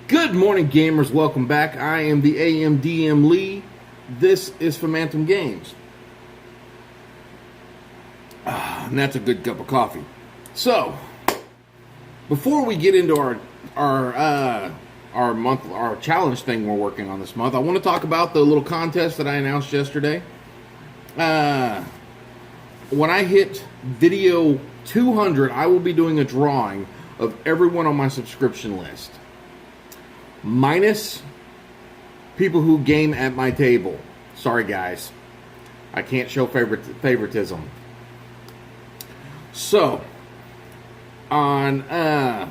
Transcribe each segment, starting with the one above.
Good morning, gamers. Welcome back. I am the AMDM Lee. This is Phantom Games. And that's a good cup of coffee. So, before we get into our challenge thing we're working on this month, I want to talk about the little contest that I announced yesterday. When I hit video 200, I will be doing a drawing of everyone on my subscription list, minus people who game at my table. Sorry, guys. I can't show favoritism. So, I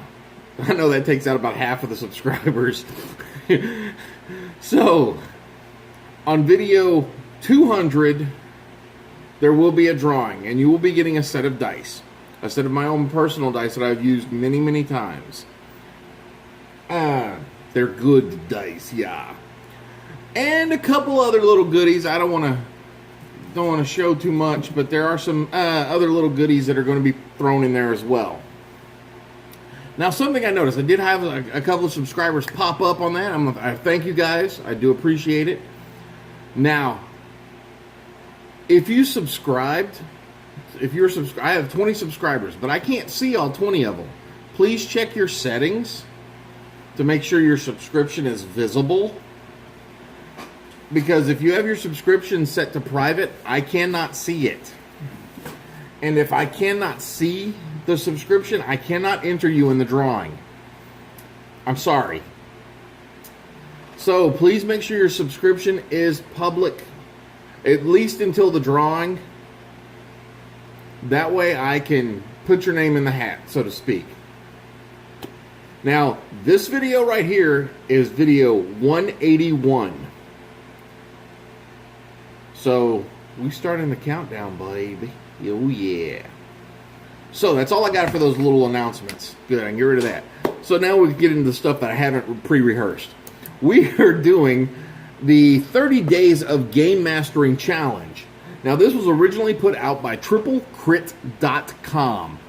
know that takes out about half of the subscribers. So, on video 200, there will be a drawing, and you will be getting a set of dice. A set of my own personal dice that I've used many, many times. They're good dice, yeah. And a couple other little goodies. I don't want to show too much, but there are some other little goodies that are going to be thrown in there as well. Now, something I noticed, I did have a couple of subscribers pop up on that. I thank you guys. I do appreciate it. Now, if you subscribed, I have 20 subscribers, but I can't see all 20 of them. Please check your settings to make sure your subscription is visible. Because if you have your subscription set to private, I cannot see it. And if I cannot see the subscription, I cannot enter you in the drawing. I'm sorry. So please make sure your subscription is public, at least until the drawing. That way I can put your name in the hat, so to speak. Now, this video right here is video 181. So, we starting the countdown, baby. Oh, yeah. So, that's all I got for those little announcements. Good, I can get rid of that. So, now we get into the stuff that I haven't pre-rehearsed. We are doing the 30 Days of Gamemastering Challenge. Now, this was originally put out by triplecrit.com.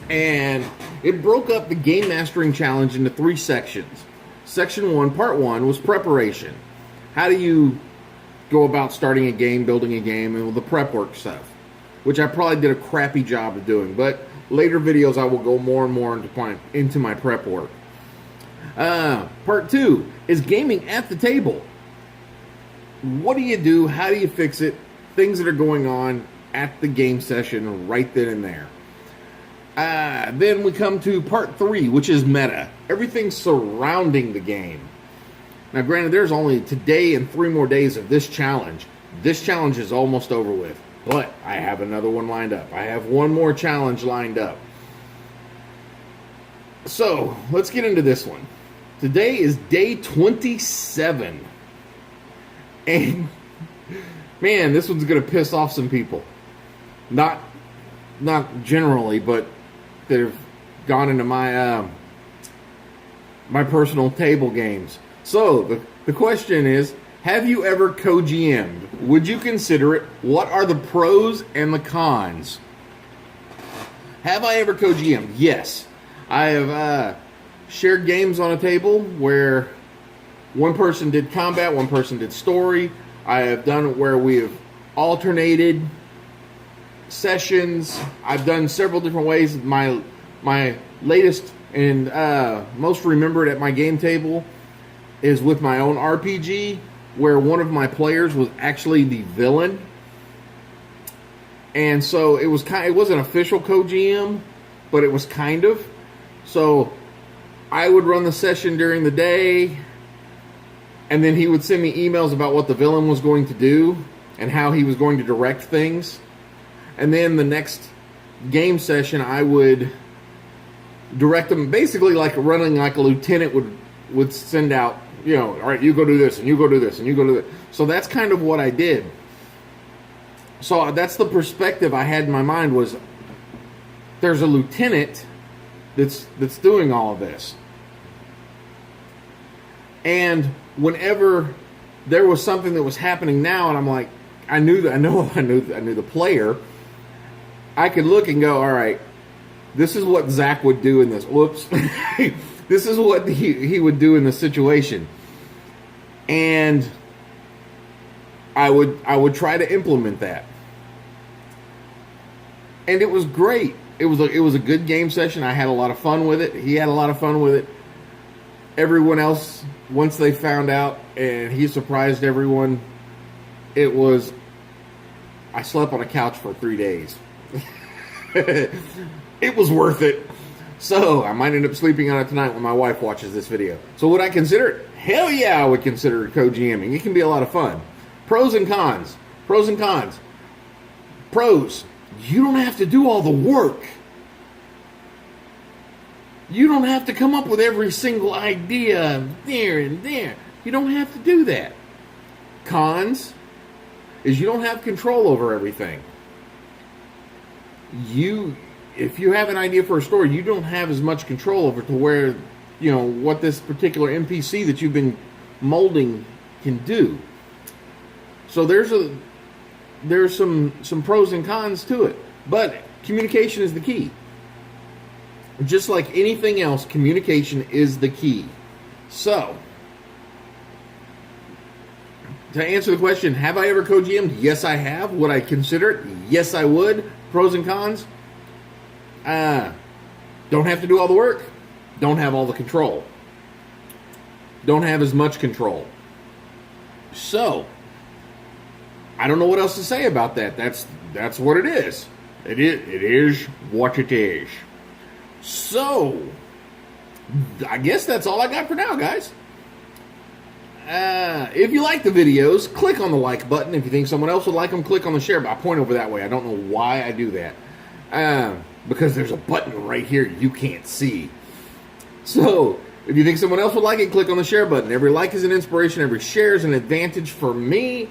And it broke up the Gamemastering Challenge into 3 sections. Section 1, Part 1, was preparation. How do you go about starting a game, building a game, and all the prep work stuff, which I probably did a crappy job of doing. But later videos, I will go more and more into my prep work. Part 2 is gaming at the table. What do you do? How do you fix it? Things that are going on at the game session right then and there. Then we come to part 3, which is meta. Everything surrounding the game. Now, granted, there's only today and 3 more days of this challenge. This challenge is almost over with, but I have another one lined up. I have one more challenge lined up. So, let's get into this one. Today is day 27. And, man, this one's going to piss off some people. Not generally, but that have gone into my my personal table games. So, the question is, have you ever co-GM'd? Would you consider it? What are the pros and the cons? Have I ever co-GM'd? Yes. I have shared games on a table where one person did combat, one person did story. I have done it where we have alternated sessions. I've done several different ways. My latest and most remembered at my game table is with my own RPG, where one of my players was actually the villain, and so it wasn't official co-GM, but it was kind of. So I would run the session during the day, and then he would send me emails about what the villain was going to do and how he was going to direct things. And then the next game session, I would direct them, basically like running like a lieutenant would send out, all right, you go do this, and you go do this, and you go do that. So that's kind of what I did. So that's the perspective I had in my mind, was there's a lieutenant that's doing all of this. And whenever there was something that was happening now, and I'm like, I knew the player, I could look and go, all right, this is what Zach would do in this. Whoops. This is what he would do in the situation. And I would try to implement that. And it was great. It was a good game session. I had a lot of fun with it. He had a lot of fun with it. Everyone else, once they found out, and he surprised everyone, I slept on a couch for 3 days. It was worth it. So I might end up sleeping on it tonight when my wife watches this video. So would I consider it? Hell yeah, I would consider it co-GMing. It can be a lot of fun. Pros and cons. Pros and cons. Pros. You don't have to do all the work. You don't have to come up with every single idea there and there. You don't have to do that. Cons is you don't have control over everything. If you have an idea for a story, you don't have as much control over to where, what this particular NPC that you've been molding can do. So there's some pros and cons to it. But communication is the key. Just like anything else, communication is the key. So, to answer the question, have I ever co-GM'd? Yes, I have. Would I consider it? Yes, I would. Pros and cons? Don't have to do all the work. Don't have all the control. Don't have as much control. So, I don't know what else to say about that. That's what it is. It is what it is. So, I guess that's all I got for now, guys. If you like the videos, click on the like button. If you think someone else would like them, click on the share button. I point over that way. I don't know why I do that. Because there's a button right here you can't see. So, if you think someone else would like it, click on the share button. Every like is an inspiration. Every share is an advantage for me.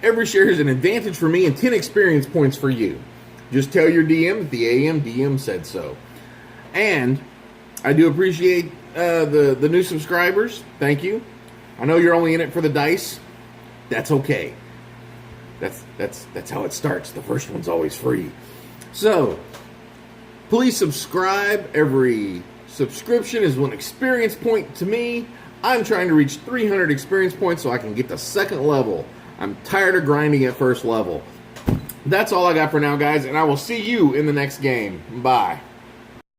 Every share is an advantage for me and 10 experience points for you. Just tell your DM that the AMDM said so. And I do appreciate the new subscribers. Thank you. I know you're only in it for the dice. That's okay. That's how it starts. The first one's always free. So, please subscribe. Every subscription is one experience point to me. I'm trying to reach 300 experience points so I can get to second level. I'm tired of grinding at first level. That's all I got for now, guys, and I will see you in the next game. Bye.